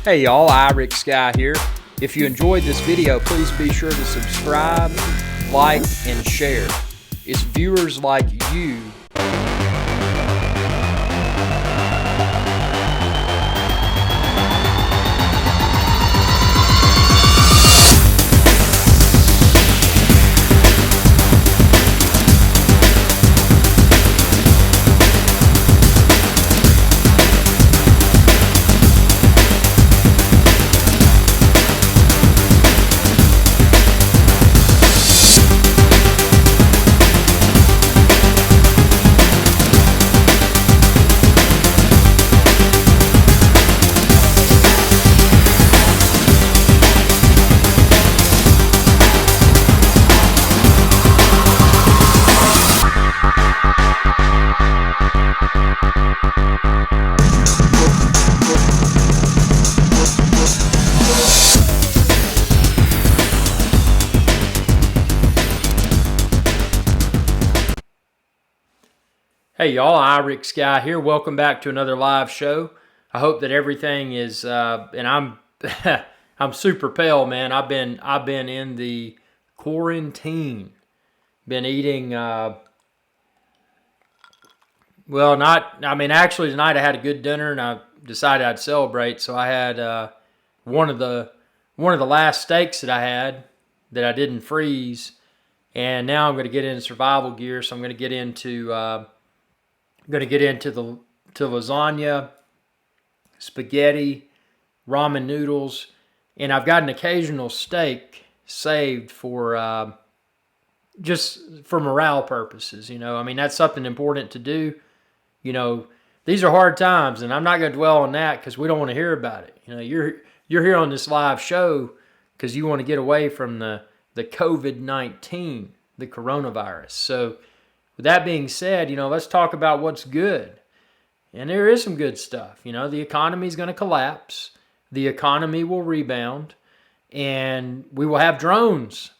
Hey y'all, IrixGuy here. If you enjoyed this video, please be sure to subscribe, like, and share. It's viewers like you Hey y'all, IrixGuy here. Welcome back to another live show. I hope that everything is, and I'm, I'm super pale, man. I've been in the quarantine. Been eating, actually tonight I had a good dinner and I decided I'd celebrate. So I had one of the last steaks that I had that I didn't freeze, and now I'm going to get into survival gear. So I'm going to get into the lasagna, spaghetti, ramen noodles, and I've got an occasional steak saved for just for morale purposes. You know, I mean, that's something important to do. You know, these are hard times, and I'm not going to dwell on that because we don't want to hear about it. You know, you're here on this live show because you want to get away from the COVID-19, the coronavirus. So with that being said, you know, let's talk about what's good. And there is some good stuff. You know, the economy is going to collapse. The economy will rebound. And we will have drones.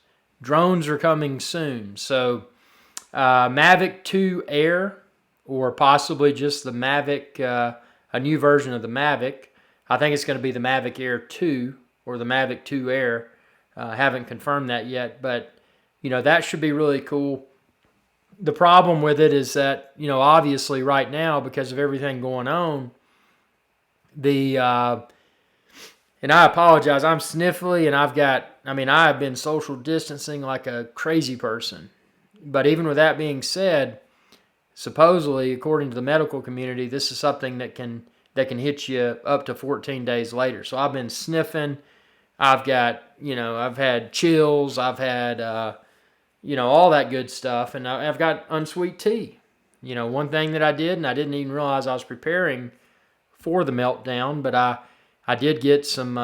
Drones are coming soon. So Mavic 2 Air, or possibly just the Mavic, a new version of the Mavic. I think it's going to be the Mavic Air 2 or the Mavic 2 Air. I haven't confirmed that yet. But, you know, that should be really cool. The problem with it is that, you know, obviously right now, because of everything going on, and I apologize, I'm sniffly, and I have been social distancing like a crazy person. But even with that being said, supposedly, according to the medical community, this is something that can hit you up to 14 days later. So I've been sniffing. I've had chills. I've had, all that good stuff. And I've got unsweet tea. You know, one thing that I did, and I didn't even realize I was preparing for the meltdown, but I did get some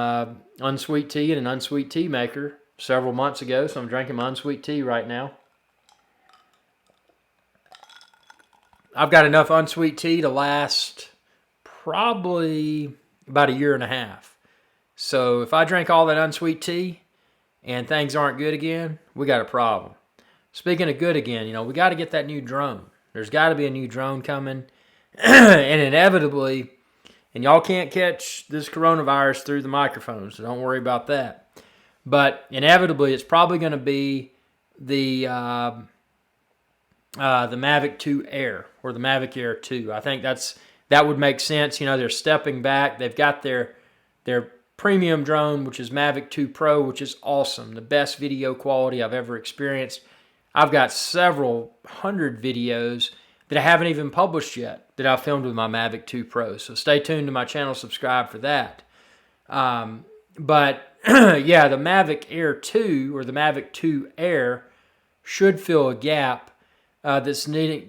unsweet tea and an unsweet tea maker several months ago, so I'm drinking my unsweet tea right now. I've got enough unsweet tea to last probably about a year and a half. So if I drink all that unsweet tea and things aren't good again, we got a problem. Speaking of good again, you know, we got to get that new drone. There's got to be a new drone coming. And inevitably, and y'all can't catch this coronavirus through the microphone, so don't worry about that. But inevitably, it's probably going to be the Mavic 2 Air or the Mavic Air 2. I think that would make sense. You know, they're stepping back. They've got their premium drone, which is Mavic 2 Pro, which is awesome. The best video quality I've ever experienced. I've got several hundred videos that I haven't even published yet that I filmed with my Mavic 2 Pro. So stay tuned to my channel, subscribe for that. But yeah, the Mavic Air 2 or the Mavic 2 Air should fill a gap that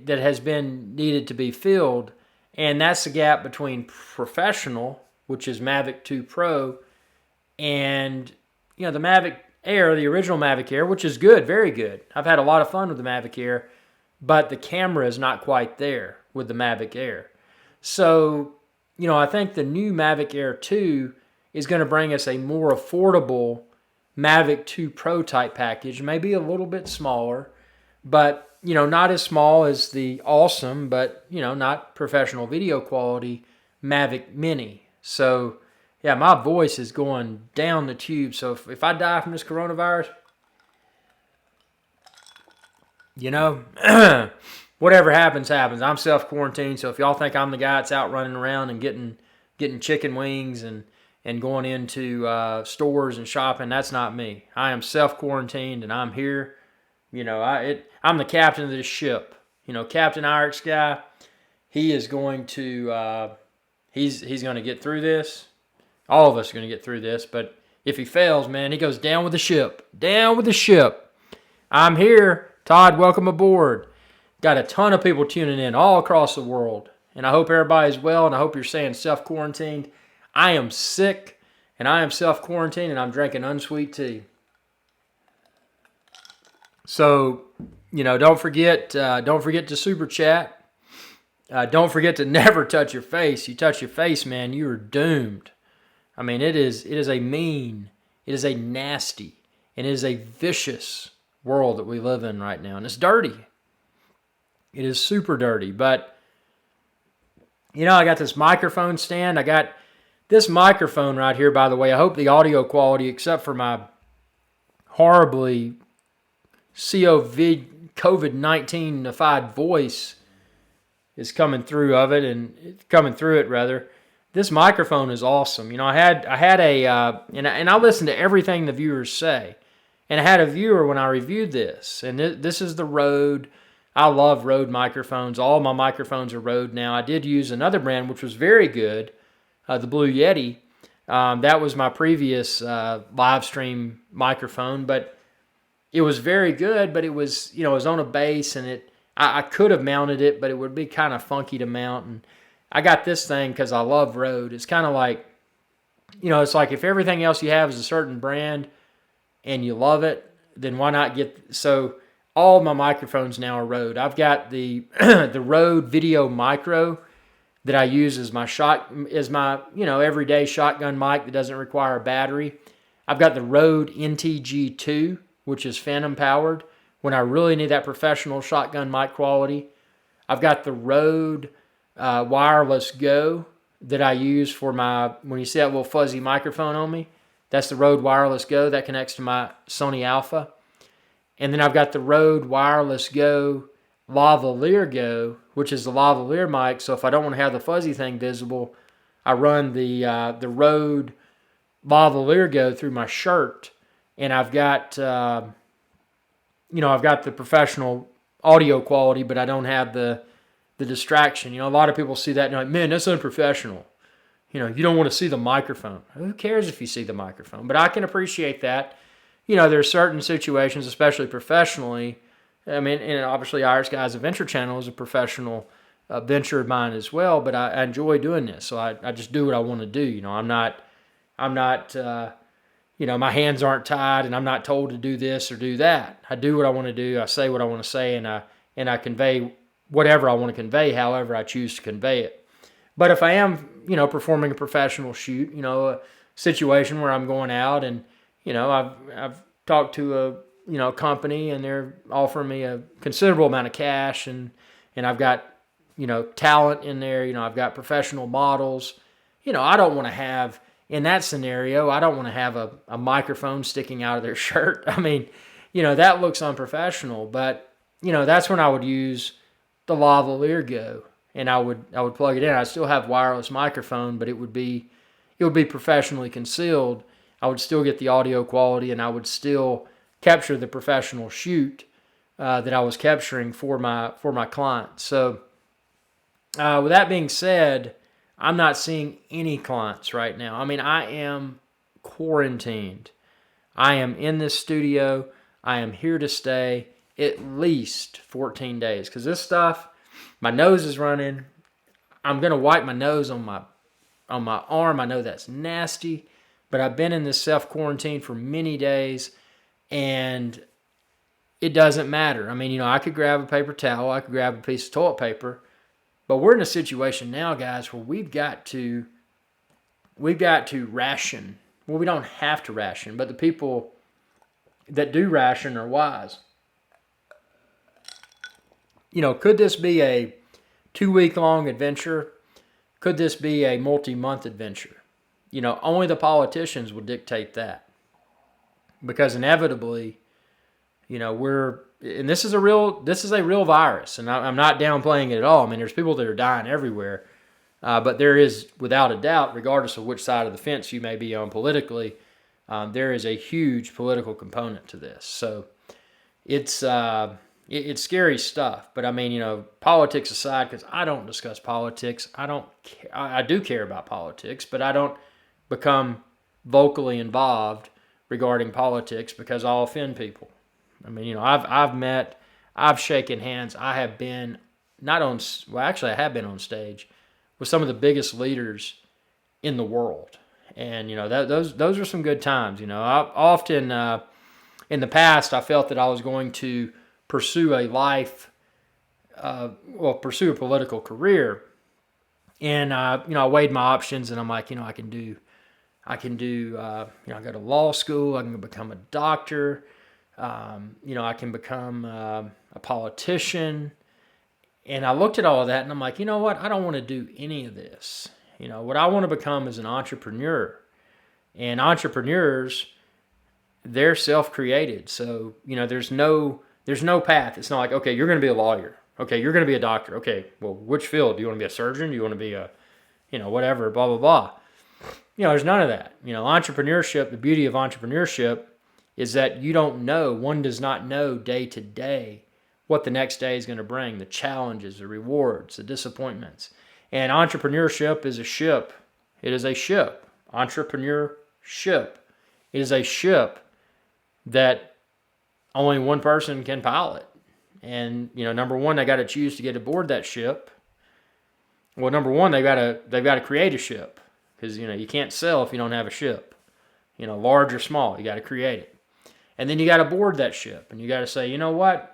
has been needed to be filled, and that's the gap between professional, which is Mavic 2 Pro, and you know, the Mavic Air, the original Mavic Air, which is good, very good. I've had a lot of fun with the Mavic Air, but the camera is not quite there with the Mavic Air. So, you know, I think the new Mavic Air 2 is going to bring us a more affordable Mavic 2 Pro type package, maybe a little bit smaller, but you know, not as small as the awesome, but, you know, not professional video quality Mavic Mini. So Yeah, my voice is going down the tube. So if I die from this coronavirus, you know, whatever happens, happens. I'm self-quarantined, so if y'all think I'm the guy that's out running around and getting chicken wings and going into stores and shopping, that's not me. I am self-quarantined, and I'm here. You know, I'm the captain of this ship. You know, Captain IrixGuy, he is going to he's going to get through this. All of us are going to get through this, but if he fails, man, he goes down with the ship. Down with the ship. I'm here. Todd, welcome aboard. Got a ton of people tuning in all across the world, and I hope everybody's well, and I hope you're staying self-quarantined. I am sick, and I am self-quarantined, and I'm drinking unsweet tea. So, you know, don't forget to super chat. Don't forget to never touch your face. You touch your face, man, you are doomed. I mean, it is a mean, it is a nasty, and it is a vicious world that we live in right now, and it's dirty. It is super dirty, but you know, I got this microphone stand. I got this microphone right here, by the way. I hope the audio quality, except for my horribly COVID-19-ified voice, is coming through of it, and coming through it rather. This microphone is awesome. You know, I had and I listen to everything the viewers say, and I had a viewer when I reviewed this, and this is the Rode. I love Rode microphones. All my microphones are Rode now. I did use another brand which was very good, the Blue Yeti. That was my previous live stream microphone, but it was very good. But it was, you know, it was on a base, and I could have mounted it, but it would be kind of funky to mount. And I got this thing because I love Rode. It's kind of like, you know, it's like if everything else you have is a certain brand and you love it, then why not get... So all of my microphones now are Rode. I've got the the Rode Video Micro that I use as my you know, everyday shotgun mic that doesn't require a battery. I've got the Rode NTG2, which is phantom powered when I really need that professional shotgun mic quality. I've got the Rode Wireless Go that I use for when you see that little fuzzy microphone on me, that's the Rode Wireless Go that connects to my Sony Alpha. And then I've got the Rode Wireless Go Lavalier Go, which is the lavalier mic. So if I don't want to have the fuzzy thing visible, I run the Rode Lavalier Go through my shirt, and I've got you know, I've got the professional audio quality, but I don't have the distraction. You know, a lot of people see that and they're like, man, that's unprofessional. You know, you don't want to see the microphone. Who cares if you see the microphone? But I can appreciate that. You know, there's certain situations, especially professionally. I mean, and obviously IrixGuy's Adventure Channel is a professional venture of mine as well, but I enjoy doing this. So I just do what I want to do. You know, I'm not you know, my hands aren't tied and I'm not told to do this or do that. I do what I want to do. I say what I want to say, and I convey whatever I want to convey, however I choose to convey it. But if I am, you know, performing a professional shoot, you know, a situation where I'm going out and, you know, I've talked to a, you know, company, and they're offering me a considerable amount of cash, and I've got, you know, talent in there, you know, I've got professional models. You know, I don't want to have, in that scenario, I don't want to have a microphone sticking out of their shirt. I mean, you know, that looks unprofessional, but, you know, that's when I would use the lavalier Go, and I would plug it in. I still have wireless microphone, but it would be professionally concealed. I would still get the audio quality, and I would still capture the professional shoot that I was capturing for my client. So with that being said, I'm not seeing any clients right now. I mean, I am quarantined. I am in this studio. I am here to stay at least 14 days because this stuff, my nose is running. I'm going to wipe my nose on my arm. I know that's nasty, but I've been in this self-quarantine for many days, and it doesn't matter. I mean, you know, I could grab a paper towel. I could grab a piece of toilet paper, but we're in a situation now, guys, where we've got to ration. Well, we don't have to ration, but the people that do ration are wise. You know, could this be a 2-week-long adventure? Could this be a multi-month adventure? only the politicians will dictate that, because inevitably, and this is a real virus, and I'm not downplaying it at all. I mean, there's people that are dying everywhere, but there is, without a doubt, regardless of which side of the fence you may be on politically, there is a huge political component to this. So it's scary stuff. But I mean, politics aside, because I don't discuss politics. I don't care. I do care about politics, but I don't become vocally involved regarding politics because I'll offend people. I mean, I've shaken hands. I have been I have been on stage with some of the biggest leaders in the world, and those are some good times. I often in the past I felt that I was going to pursue pursue a political career, and I weighed my options, and I'm like, I can go to law school. I can become a doctor. I can become a politician. And I looked at all of that, and I'm like, you know what? I don't want to do any of this. What I want to become is an entrepreneur. And entrepreneurs, they're self-created. So, there's no path. It's not like, okay, you're going to be a lawyer. Okay, you're going to be a doctor. Okay, well, which field? Do you want to be a surgeon? Do you want to be a, whatever, blah, blah, blah. There's none of that. Entrepreneurship, the beauty of entrepreneurship is that one does not know day to day what the next day is going to bring, the challenges, the rewards, the disappointments. And entrepreneurship is a ship. It is a ship. Entrepreneurship. It is a ship that only one person can pilot. And, number one, they got to choose to get aboard that ship. Well, number one, they've got to create a ship. Because, you can't sell if you don't have a ship. Large or small, you got to create it. And then you got to board that ship. And you got to say, you know what?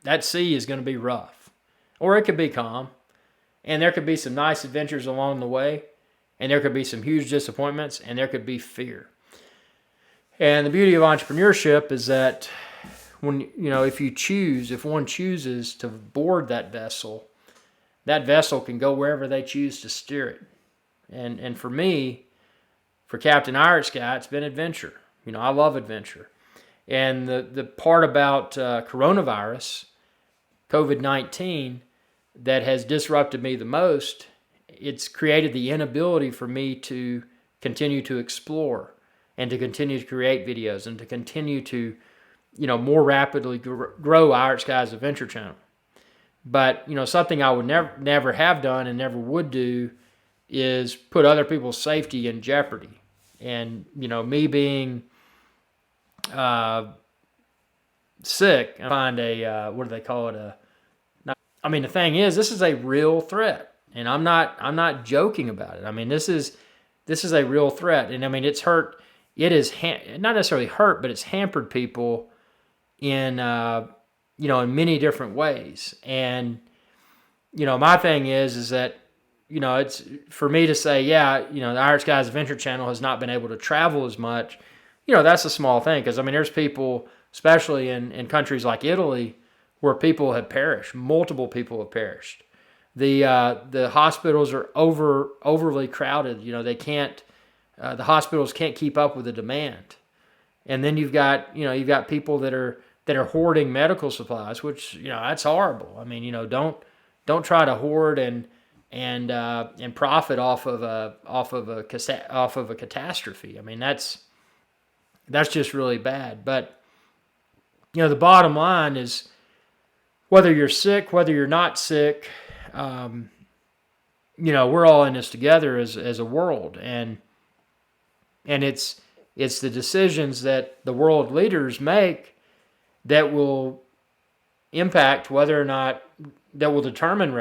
That sea is going to be rough. Or it could be calm. And there could be some nice adventures along the way. And there could be some huge disappointments. And there could be fear. And the beauty of entrepreneurship is that if one chooses to board that vessel can go wherever they choose to steer it. And for me, for Captain IrixGuy, it's been adventure. I love adventure. And the part about coronavirus, COVID-19, that has disrupted me the most, it's created the inability for me to continue to explore and to continue to create videos and to continue to, more rapidly grow IrixGuy's Adventure channel. But, something I would never have done and never would do is put other people's safety in jeopardy. And, me being sick, I find what do they call it? The thing is, this is a real threat, and I'm not joking about it. I mean, this is a real threat, and I mean, it's hurt. It is not necessarily hurt, but it's hampered people in in many different ways. And my thing is that it's for me to say, the IrixGuy's Adventure channel has not been able to travel as much. That's a small thing, because there's people, especially in countries like Italy, where people have perished. Multiple people have perished. The hospitals are overly crowded. They can't. The hospitals can't keep up with the demand. And then you've got people that are hoarding medical supplies, which that's horrible. I mean, don't try to hoard and profit off of a catastrophe. I mean, that's just really bad. But the bottom line is, whether you're sick, whether you're not sick, we're all in this together as a world, and it's the decisions that the world leaders make that will impact that will determine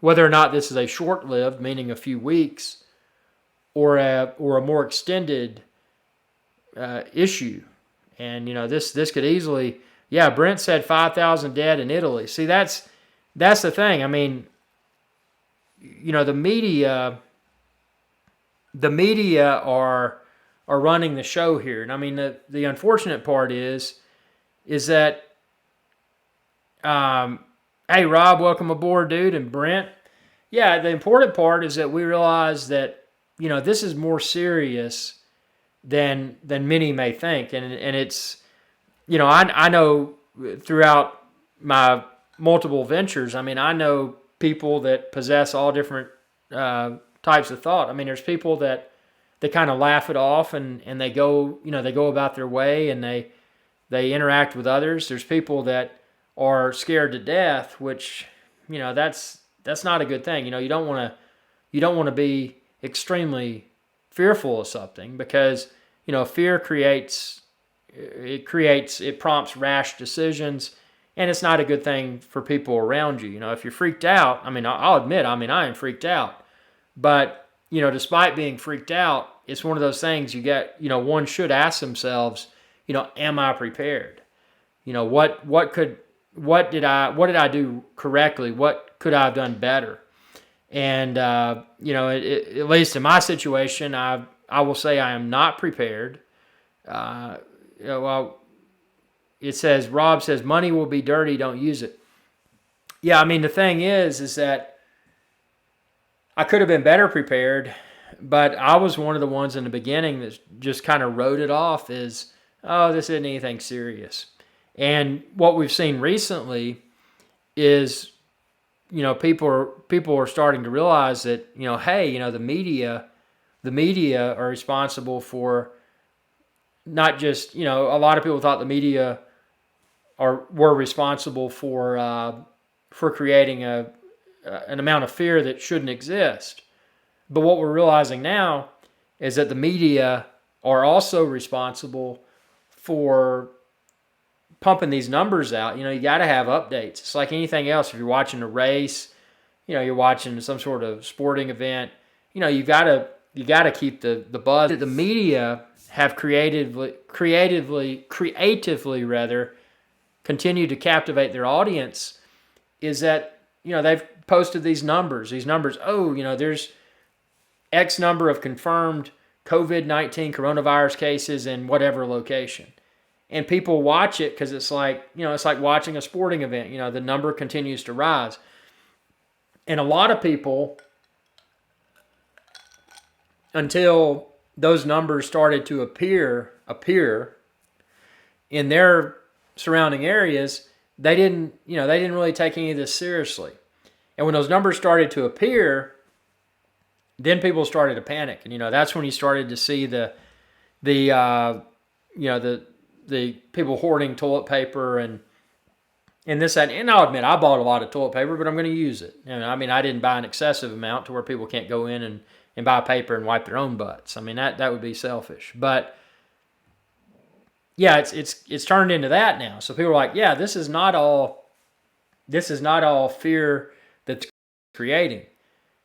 whether or not this is a short-lived, meaning a few weeks, or a more extended issue. And this could easily, Brent said 5,000 dead in Italy. See, that's the thing. I mean, the media are running the show here. And I mean, the unfortunate part is that, hey, Rob, welcome aboard, dude. And Brent, the important part is that we realize that this is more serious than many may think. And it's, I know throughout my multiple ventures, I know people that possess all different types of thought. There's people that they kind of laugh it off and they go, they go about their way and they interact with others. There's people that are scared to death, which, that's not a good thing. You don't want to be extremely fearful of something, because, fear prompts rash decisions, and it's not a good thing for people around you. If you're freaked out, I'll admit, I am freaked out, but, despite being freaked out, it's one of those things you get, one should ask themselves, am I prepared? What did I do correctly? What could I have done better? And, at least in my situation, I will say I am not prepared. Well, it says, Rob says, money will be dirty, don't use it. Yeah, the thing is that I could have been better prepared, but I was one of the ones in the beginning that just kind of wrote it off as, oh, this isn't anything serious. And what we've seen recently is, people are starting to realize that, hey, the media are responsible for not just, a lot of people thought the media were responsible for creating an amount of fear that shouldn't exist. But what we're realizing now is that the media are also responsible for pumping these numbers out. You got to have updates. It's like anything else. If you're watching a race, you're watching some sort of sporting event, you got to keep the buzz. The media have creatively continued to captivate their audience is that, they've posted these numbers. Oh, there's X number of confirmed COVID-19 coronavirus cases in whatever location. And people watch it because it's like watching a sporting event. The number continues to rise. And a lot of people, until those numbers started to appear in their surrounding areas, they didn't really take any of this seriously. And when those numbers started to appear, then people started to panic. And that's when you started to see the people hoarding toilet paper and this, that. And I'll admit, I bought a lot of toilet paper, but I'm going to use it. I didn't buy an excessive amount to where people can't go in and buy paper and wipe their own butts. That would be selfish. But yeah, it's turned into that now. So people are like, yeah, this is not all fear that's creating.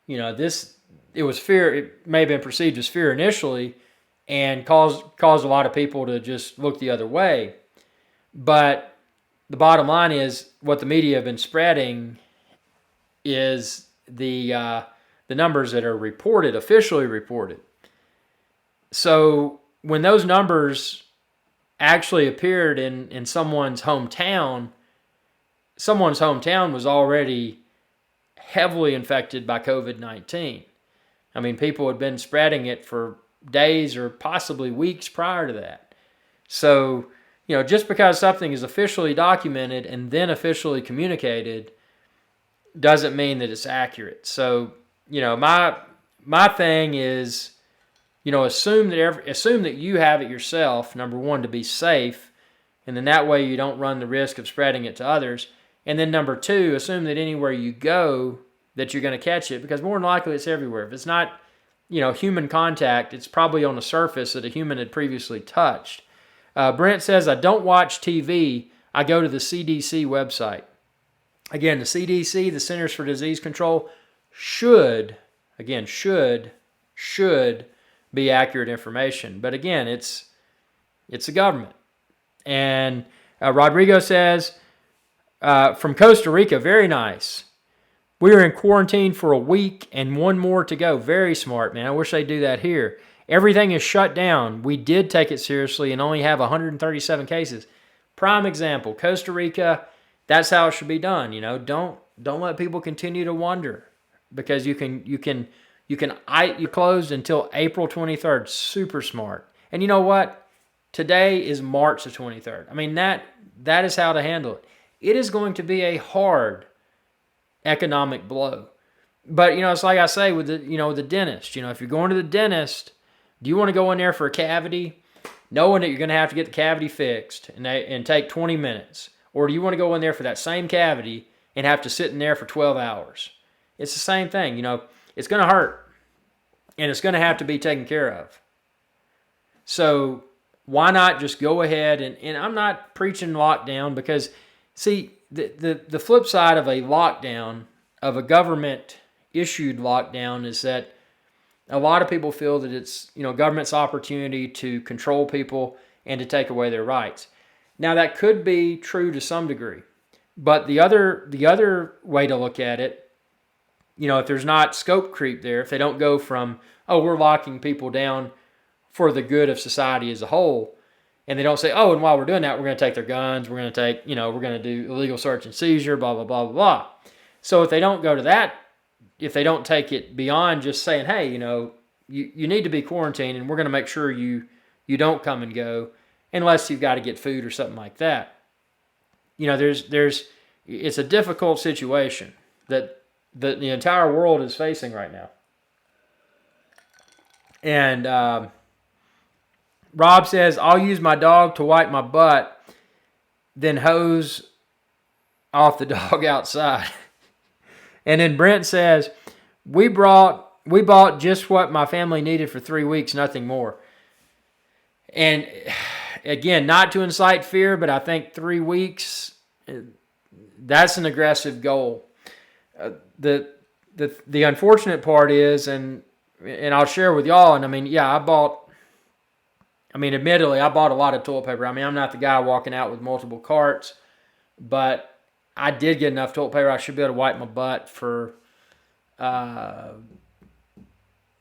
It was fear. It may have been perceived as fear initially, and caused a lot of people to just look the other way. But the bottom line is, what the media have been spreading is the numbers that are officially reported. So when those numbers actually appeared in someone's hometown was already heavily infected by COVID-19. People had been spreading it for days or possibly weeks prior to that. So, just because something is officially documented and then officially communicated doesn't mean that it's accurate. So, my thing is, assume that you have it yourself, number one, to be safe, and then that way you don't run the risk of spreading it to others. And then number two, assume that anywhere you go that you're going to catch it, because more than likely it's everywhere. If it's not, human contact, it's probably on a surface that a human had previously touched. Brent says, I don't watch TV. I go to the CDC website. Again, the CDC, the Centers for Disease Control, should be accurate information. But again, it's the government. And Rodrigo says, from Costa Rica, very nice. We were in quarantine for a week and one more to go. Very smart, man. I wish they'd do that here. Everything is shut down. We did take it seriously and only have 137 cases. Prime example, Costa Rica, that's how it should be done. Don't let people continue to wonder, because you can You closed until April 23rd. Super smart. And you know what? Today is March the 23rd. I mean, that is how to handle it. It is going to be a hard economic blow. But, it's like I say with the dentist. If you're going to the dentist, do you want to go in there for a cavity, knowing that you're going to have to get the cavity fixed and take 20 minutes? Or do you want to go in there for that same cavity and have to sit in there for 12 hours? It's the same thing. It's going to hurt. And it's going to have to be taken care of. So why not just go ahead and I'm not preaching lockdown because, see, the flip side of a lockdown, of a government-issued lockdown, is that a lot of people feel that it's, government's opportunity to control people and to take away their rights. Now, that could be true to some degree. But the other way to look at it, if there's not scope creep there, if they don't go from, we're locking people down for the good of society as a whole, and they don't say, and while we're doing that, we're going to take their guns, we're going to take, we're going to do illegal search and seizure, blah, blah, blah, blah, blah. So if they don't go to that, if they don't take it beyond just saying, hey, you need to be quarantined and we're going to make sure you don't come and go unless you've got to get food or something like that. It's a difficult situation that the entire world is facing right now. And Rob says, I'll use my dog to wipe my butt, then hose off the dog outside. And then Brent says, we bought just what my family needed for 3 weeks, nothing more. And again, not to incite fear, but I think 3 weeks, that's an aggressive goal. The unfortunate part is, and I'll share with y'all, and admittedly, I bought a lot of toilet paper. I'm not the guy walking out with multiple carts, but I did get enough toilet paper. I should be able to wipe my butt for, I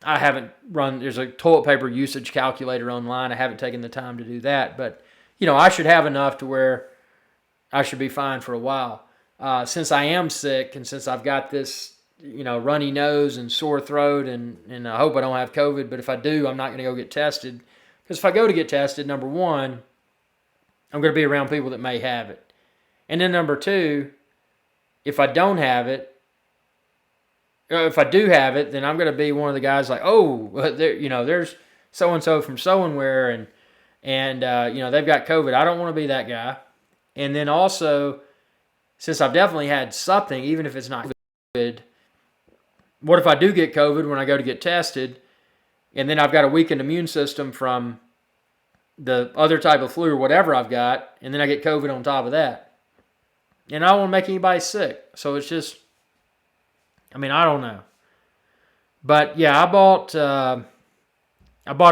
haven't run, there's a toilet paper usage calculator online. I haven't taken the time to do that, but, I should have enough to where I should be fine for a while. Since I am sick and since I've got this, runny nose and sore throat and I hope I don't have COVID, but if I do, I'm not going to go get tested. Because if I go to get tested, number one, I'm going to be around people that may have it. And then number two, if I don't have it, if I do have it, then I'm going to be one of the guys like, there's so-and-so from so-and-where and they've got COVID. I don't want to be that guy. And then also, since I've definitely had something, even if it's not COVID, what if I do get COVID when I go to get tested, and then I've got a weakened immune system from the other type of flu or whatever I've got, and then I get COVID on top of that. And I don't want to make anybody sick. So it's just, I don't know. But yeah, I bought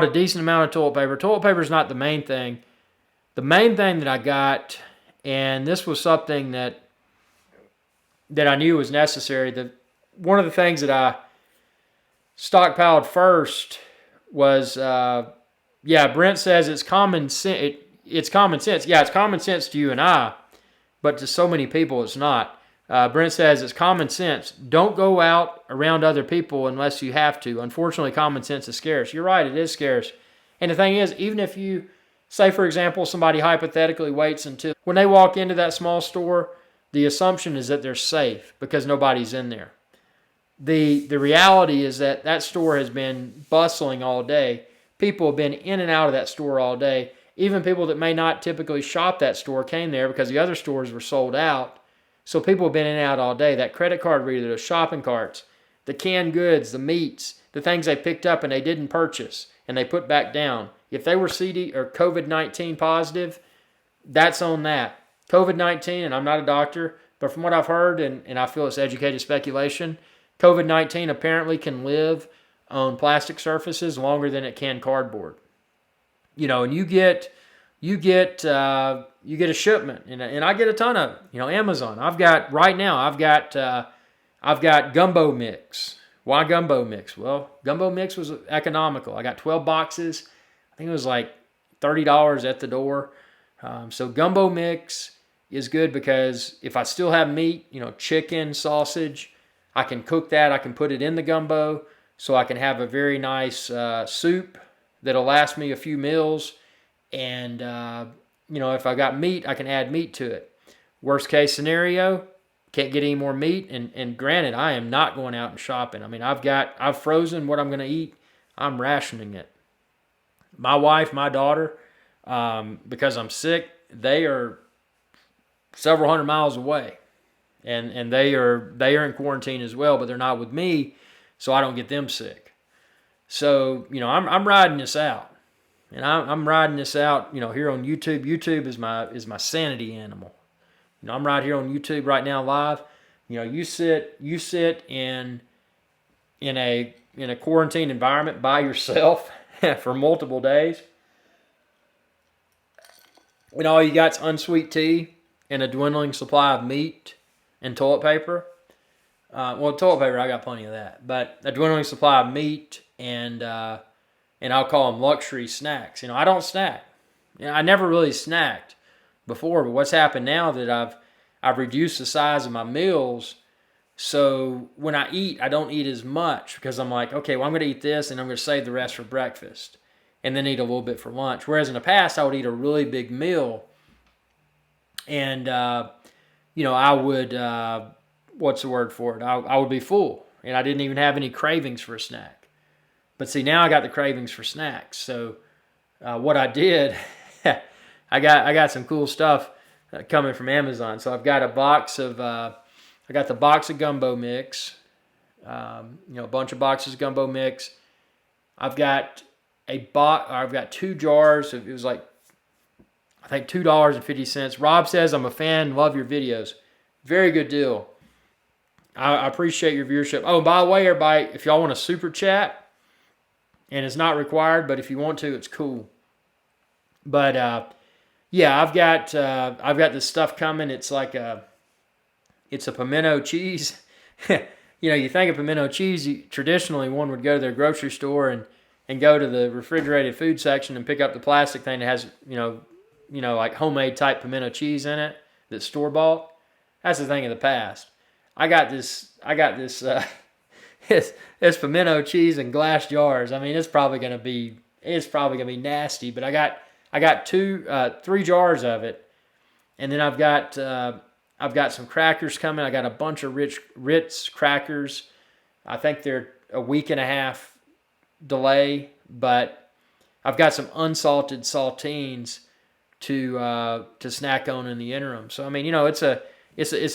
a decent amount of toilet paper. Toilet paper is not the main thing. The main thing that I got, and this was something that I knew was necessary, one of the things that I stockpiled first was, Brent says it's common sense. It's common sense. Yeah, it's common sense to you and I, but to so many people it's not. Brent says it's common sense. Don't go out around other people unless you have to. Unfortunately, common sense is scarce. You're right, it is scarce. And the thing is, even if you, say for example, somebody hypothetically waits until, when they walk into that small store, the assumption is that they're safe because nobody's in there. The reality is that store has been bustling all day. People have been in and out of that store all day. Even people that may not typically shop that store came there because the other stores were sold out. So people have been in and out all day. That credit card reader, the shopping carts, the canned goods, the meats, the things they picked up and they didn't purchase and they put back down. If they were CD or COVID-19 positive, that's on that. COVID-19, and I'm not a doctor, but from what I've heard, and I feel it's educated speculation, COVID-19 apparently can live on plastic surfaces longer than it can cardboard. And you get a shipment, and I get a ton of it. Amazon. I've got gumbo mix. Why gumbo mix? Well, gumbo mix was economical. I got 12 boxes. I think it was like $30 at the door. So gumbo mix is good because if I still have meat, chicken, sausage, I can cook that. I can put it in the gumbo. so I can have a very nice soup that'll last me a few meals. And, if I got meat, I can add meat to it. Worst case scenario, can't get any more meat. And granted, I am not going out and shopping. I mean, I've frozen what I'm going to eat. I'm rationing it. My wife, my daughter, because I'm sick, they are several hundred miles away. And they are in quarantine as well, but they're not with me, so I don't get them sick. So, I'm riding this out. And I'm riding this out, here on YouTube. YouTube is my sanity animal. I'm right here on YouTube right now live. You sit in a quarantine environment by yourself for multiple days. And all you got's unsweet tea and a dwindling supply of meat and toilet paper. Toilet paper, I got plenty of that. But a dwindling supply of meat and I'll call them luxury snacks. I don't snack. I never really snacked before, but what's happened now that I've reduced the size of my meals, so when I eat, I don't eat as much because I'm like, okay, well, I'm going to eat this and I'm going to save the rest for breakfast and then eat a little bit for lunch. Whereas in the past, I would eat a really big meal and, I would, what's the word for it? I would be full and I didn't even have any cravings for a snack. But see, now I got the cravings for snacks. So what I did, I got some cool stuff coming from Amazon. So I've got I got the box of gumbo mix, a bunch of boxes of gumbo mix. I've got I've got 2 jars of, it was like, I think $2.50. Rob says, I'm a fan, love your videos. Very good deal. I appreciate your viewership. Oh, by the way, everybody, if y'all want a super chat, and it's not required, but if you want to, it's cool. But I've got this stuff coming. It's like it's a pimento cheese. You think of pimento cheese. Traditionally, one would go to their grocery store and go to the refrigerated food section and pick up the plastic thing that has like homemade type pimento cheese in it that's store bought. That's the thing of the past. I got this. It's pimento cheese in glass jars. I mean, it's probably gonna be nasty. But I got 3 jars of it, and then I've got some crackers coming. I got a bunch of Ritz crackers. I think they're a week and a half delay, but I've got some unsalted saltines to snack on in the interim. So I mean, it's a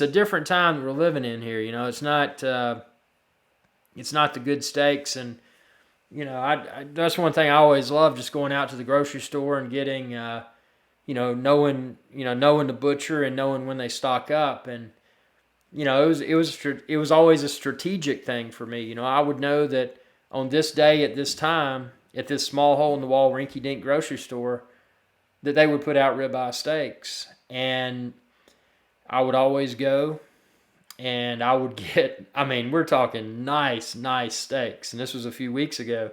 different time that we're living in here. It's not the good steaks, and that's one thing I always love, just going out to the grocery store and getting, knowing the butcher and knowing when they stock up, and it was always a strategic thing for me. I would know that on this day at this time at this small hole in the wall rinky-dink grocery store that they would put out ribeye steaks, and I would always go. And I would get, we're talking nice steaks. And this was a few weeks ago.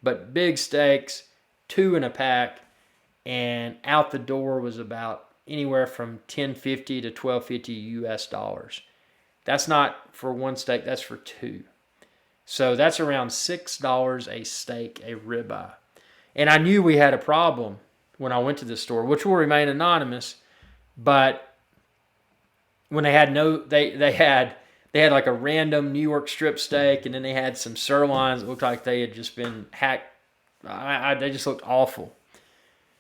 But big steaks, 2 in a pack. And out the door was about anywhere from $10.50 to $12.50 US dollars. That's not for one steak, that's for 2. So that's around $6 a steak, a ribeye. And I knew we had a problem when I went to the store, which will remain anonymous. But when they had they had like a random New York strip steak, and then they had some sirloins that looked like they had just been hacked. They just looked awful.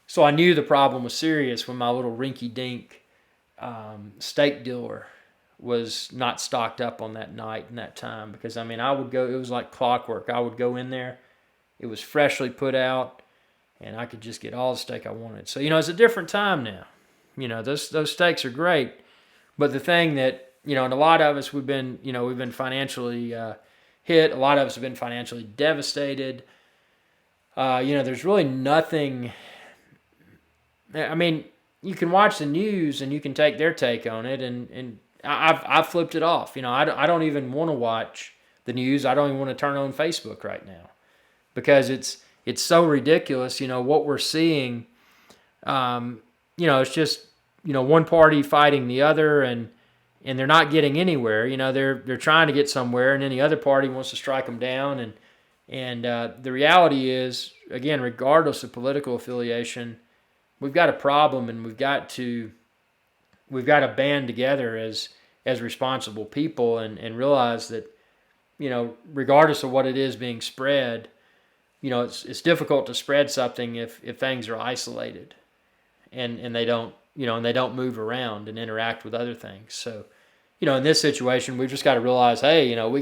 So I knew the problem was serious when my little rinky-dink steak dealer was not stocked up on that night and that time. Because I would go, it was like clockwork. I would go in there, it was freshly put out, and I could just get all the steak I wanted. So it's a different time now. Those steaks are great. But the thing that, and a lot of us, we've been financially hit. A lot of us have been financially devastated. There's really nothing. You can watch the news and you can take their take on it, and I've flipped it off. I don't even want to watch the news. I don't even want to turn on Facebook right now because it's so ridiculous. What we're seeing. It's just. One party fighting the other, and they're not getting anywhere. They're trying to get somewhere, and then the other party wants to strike them down, and And the reality is, again, regardless of political affiliation, we've got a problem, and we've got to band together as responsible people, and realize that, regardless of what it is being spread, it's difficult to spread something if things are isolated, and they don't move around and interact with other things. So, in this situation, we've just got to realize, hey, we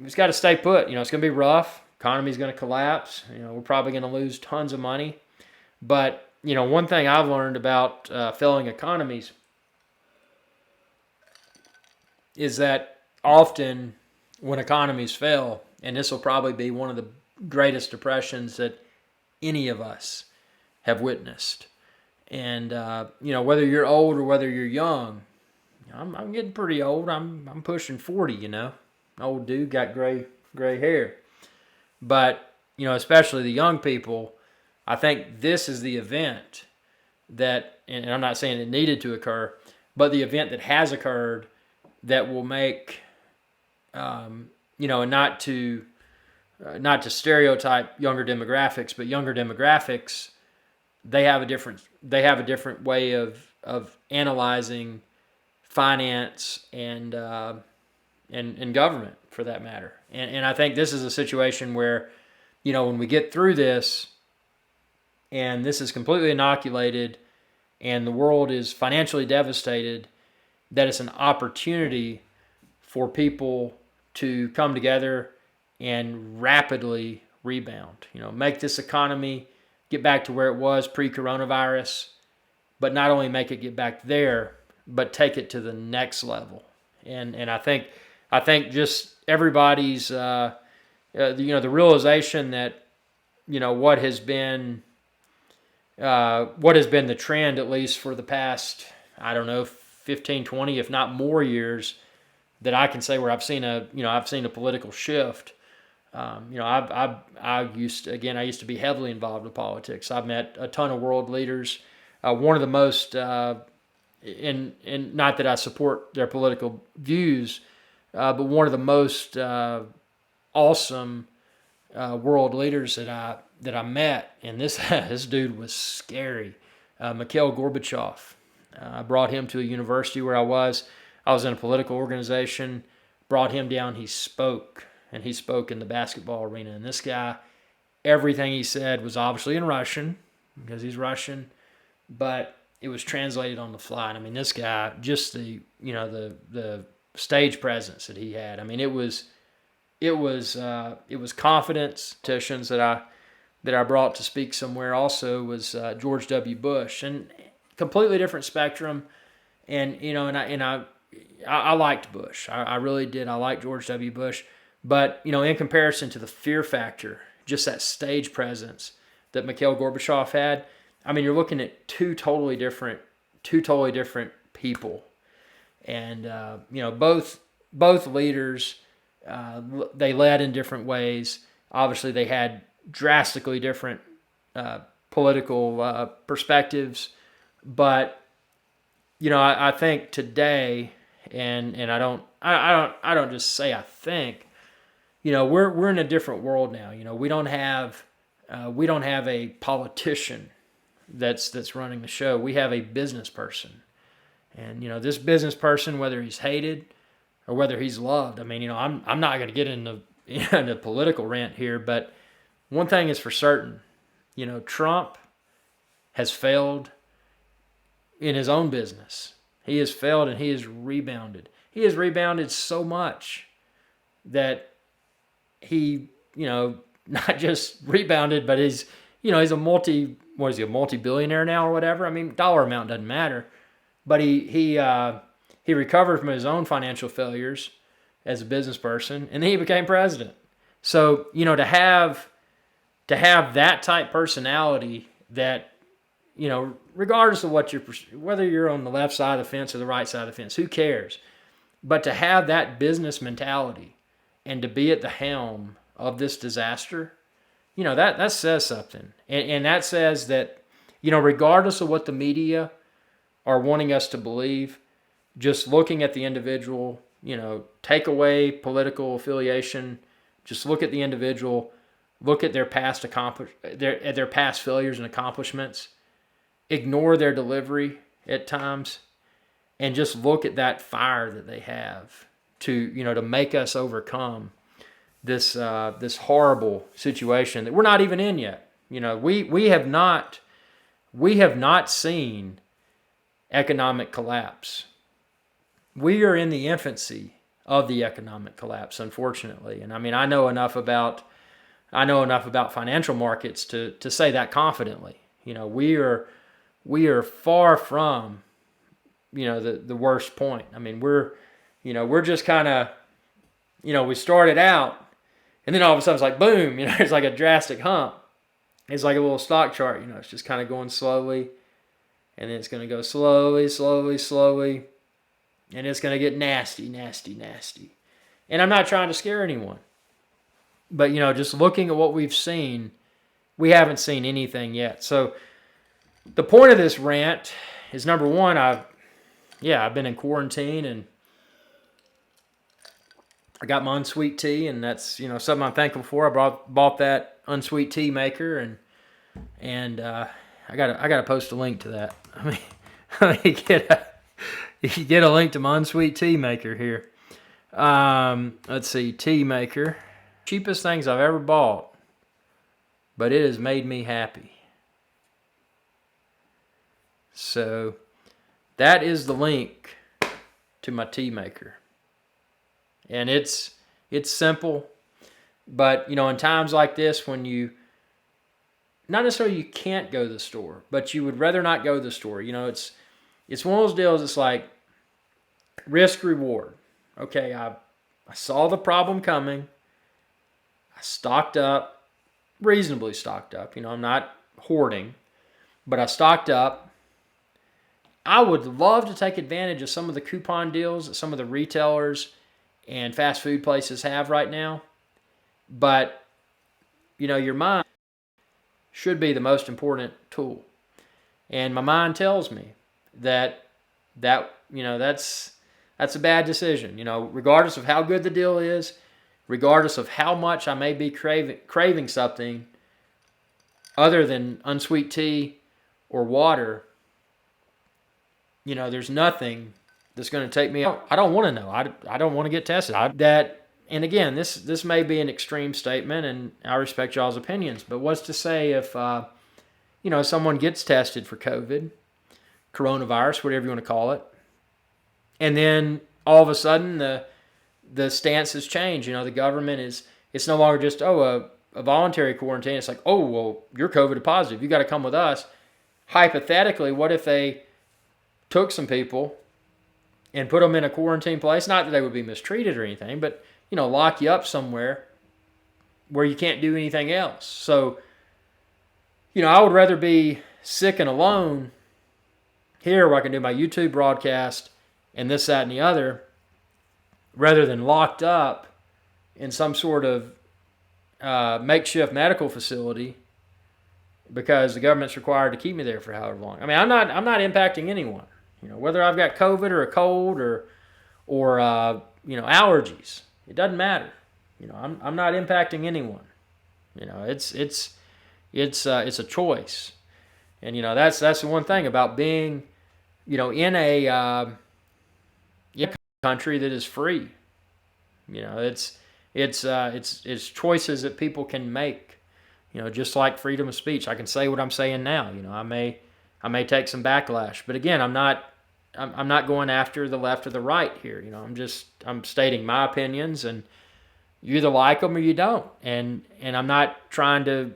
just got to stay put. It's going to be rough. Economy's going to collapse. We're probably going to lose tons of money. But, one thing I've learned about failing economies is that often when economies fail, and this will probably be one of the greatest depressions that any of us have witnessed. And, whether you're old or whether you're young, I'm getting pretty old. I'm pushing 40, Old dude, got gray hair. But, especially the young people, I think this is the event that, and I'm not saying it needed to occur, but the event that has occurred that will make, and not to stereotype younger demographics, but younger demographics, they have a different way of analyzing finance and government, for that matter. And I think this is a situation where, when we get through this and this is completely inoculated and the world is financially devastated, that it's an opportunity for people to come together and rapidly rebound. Make this economy get back to where it was pre-coronavirus, but not only make it get back there, but take it to the next level. And I think just everybody's the realization that what has been the trend, at least for the past, 15, 20, if not more years, that I can say where I've seen a political shift. I used to be heavily involved with politics. I've met a ton of world leaders. One of the most, and not that I support their political views, but one of the most awesome world leaders that I met, and this dude was scary. Mikhail Gorbachev. I brought him to a university where I was in a political organization. Brought him down. He spoke in the basketball arena. And this guy, everything he said was obviously in Russian because he's Russian, but it was translated on the fly. And this guy, just the stage presence that he had. It was confidence. Politicians that I brought to speak somewhere also was George W. Bush, and completely different spectrum. And I liked Bush. I really did. I liked George W. Bush. But, in comparison to the fear factor, just that stage presence that Mikhail Gorbachev had, you're looking at two totally different people. And, both leaders, they led in different ways. Obviously, they had drastically different political perspectives. But, I think today, and I don't just say I think, we're in a different world now. We don't have a politician that's running the show. We have a business person, and this business person, whether he's hated or whether he's loved. I'm not going to get into a political rant here, but one thing is for certain, Trump has failed in his own business. He has failed and he has rebounded. He has rebounded so much that he, not just rebounded, but he's a multi-billionaire now or whatever. Dollar amount doesn't matter, but he recovered from his own financial failures as a business person, and then he became president. So, to have that type personality that, regardless of whether you're on the left side of the fence or the right side of the fence, who cares? But to have that business mentality and to be at the helm of this disaster, that says something. And that says that, regardless of what the media are wanting us to believe, just looking at the individual, take away political affiliation, Just look at the individual, look at their past their past failures and accomplishments, ignore their delivery at times, and just look at that fire that they have to make us overcome this horrible situation that we're not even in yet. We have not seen economic collapse. We are in the infancy of the economic collapse, unfortunately. And I mean, I know enough about financial markets to say that confidently. We are far from the worst point. I mean, we're just kind of we started out, and then all of a sudden it's like boom, it's like a drastic hump. It's like a little stock chart, it's just kind of going slowly, and then it's going to go slowly, slowly, slowly, and it's going to get nasty, nasty, nasty. And I'm not trying to scare anyone, but just looking at what we've seen, we haven't seen anything yet. So the point of this rant is, number one, I've been in quarantine, and I got my unsweet tea, and that's something I'm thankful for. I bought that unsweet tea maker, and I gotta post a link to that. I mean, get a link to my unsweet tea maker here. Let's see, tea maker, cheapest things I've ever bought, but it has made me happy. So that is the link to my tea maker. And it's simple, but in times like this, when not necessarily you can't go to the store, but you would rather not go to the store. It's one of those deals. It's like risk reward. Okay, I saw the problem coming. I stocked up, reasonably stocked up. I'm not hoarding, but I stocked up. I would love to take advantage of some of the coupon deals that some of the retailers and fast food places have right now. But, your mind should be the most important tool. And my mind tells me that that's a bad decision. Regardless of how good the deal is, regardless of how much I may be craving something other than unsweet tea or water, there's nothing that's going to take me out. I don't want to know. I don't want to get tested. And again, this may be an extreme statement, and I respect y'all's opinions, but what's to say if someone gets tested for COVID, coronavirus, whatever you want to call it, and then all of a sudden the stance has changed. The government it's no longer just a voluntary quarantine. It's like, oh, well, you're COVID positive, you got to come with us. Hypothetically, what if they took some people and put them in a quarantine place? Not that they would be mistreated or anything, but lock you up somewhere where you can't do anything else. So I would rather be sick and alone here, where I can do my YouTube broadcast and this, that, and the other, rather than locked up in some sort of makeshift medical facility because the government's required to keep me there for however long. I mean, I'm not impacting anyone. Whether I've got COVID or a cold or allergies, it doesn't matter. I'm not impacting anyone. It's a choice, and that's the one thing about being in a country that is free. It's choices that people can make. Just like freedom of speech, I can say what I'm saying now. I may take some backlash, but again, I'm not going after the left or the right here. I'm stating my opinions, and you either like them or you don't. And I'm not trying to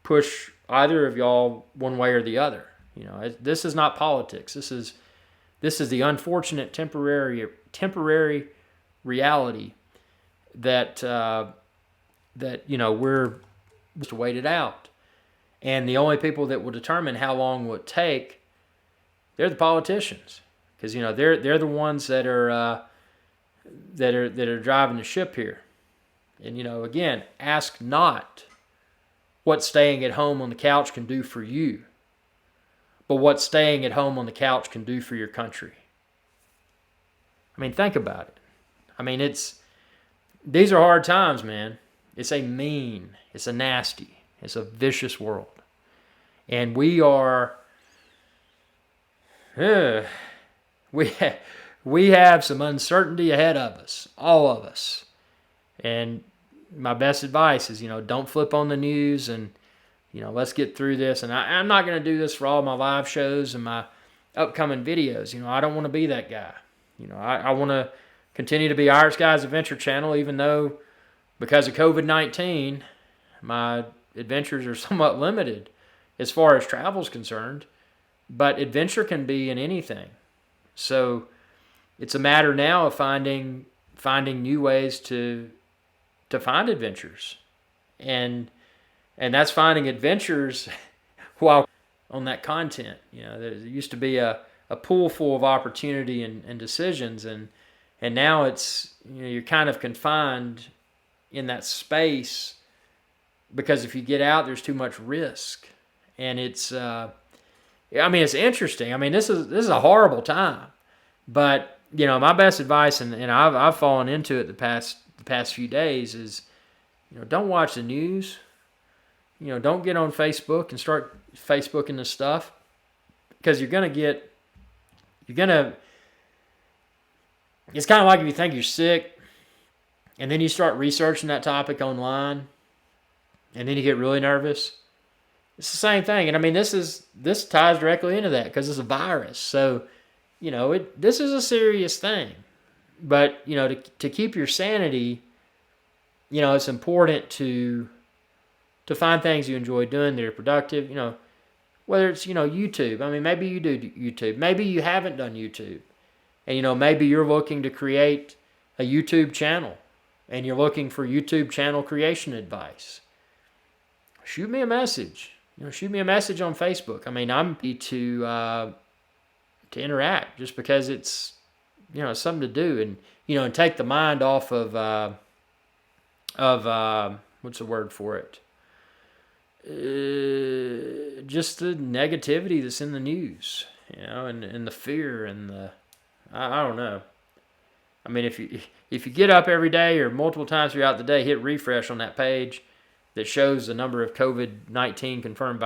push either of y'all one way or the other. This is not politics. This is the unfortunate temporary reality that we're just to wait it out. And the only people that will determine how long will it take, they're the politicians, because they're the ones that are driving the ship here. And again, ask not what staying at home on the couch can do for you, but what staying at home on the couch can do for your country. I mean, think about it. I mean, these are hard times, man. It's a mean, it's a nasty, it's a vicious world. And we are, we, we have some uncertainty ahead of us, all of us. And my best advice is, don't flip on the news and, let's get through this. And I'm not going to do this for all my live shows and my upcoming videos. I don't want to be that guy. I want to continue to be IrixGuy's Adventure Channel, even though because of COVID-19, my adventures are somewhat limited as far as travel is concerned. But adventure can be in anything. So it's a matter now of finding new ways to find adventures. And that's finding adventures while on that content. There used to be a pool full of opportunity and decisions, and now it's, you're kind of confined in that space because if you get out, there's too much risk. And it's, it's interesting. This is a horrible time, but my best advice, and I've fallen into it the past few days, is, don't watch the news. Don't get on Facebook and start Facebooking this stuff, because it's kind of like if you think you're sick and then you start researching that topic online and then you get really nervous. It's the same thing. And this ties directly into that because it's a virus. So, this is a serious thing. But, to keep your sanity, it's important to find things you enjoy doing that are productive, whether it's, YouTube. Maybe you do YouTube. Maybe you haven't done YouTube. And, maybe you're looking to create a YouTube channel and you're looking for YouTube channel creation advice. Shoot me a message. Shoot me a message on Facebook. I'm happy to interact just because it's, something to do and, and take the mind off of what's the word for it? Just the negativity that's in the news, and the fear and the, I don't know. If you get up every day or multiple times throughout the day, hit refresh on that page that shows the number of COVID-19 confirmed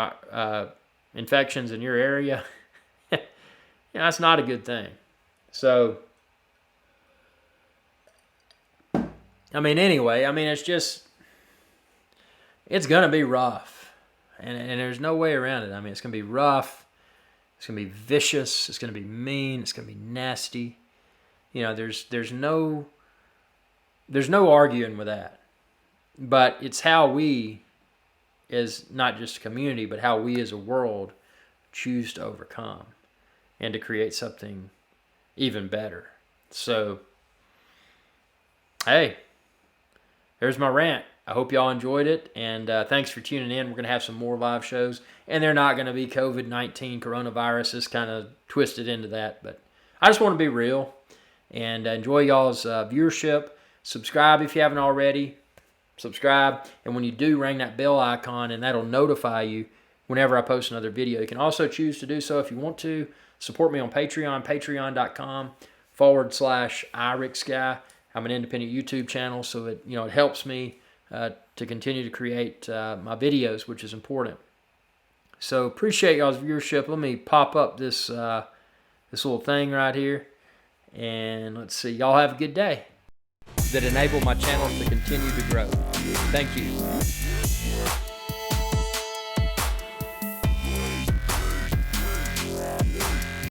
infections in your area, that's not a good thing. So, anyway, it's going to be rough. And there's no way around it. It's going to be rough. It's going to be vicious. It's going to be mean. It's going to be nasty. There's no arguing with that. But it's how we, as not just a community, but how we as a world choose to overcome and to create something even better. So, hey, there's my rant. I hope y'all enjoyed it, and thanks for tuning in. We're going to have some more live shows, and they're not going to be COVID-19 coronavirus. It's kind of twisted into that, but I just want to be real and enjoy y'all's viewership. Subscribe if you haven't already. Subscribe, and when you do, ring that bell icon, and that'll notify you whenever I post another video. You can also choose to do so if you want to. Support me on Patreon, patreon.com/IrixGuy. I'm an independent YouTube channel, so it helps me to continue to create my videos, which is important. So appreciate y'all's viewership. Let me pop up this little thing right here, and let's see. Y'all have a good day. That enable my channel to continue to grow. Thank you.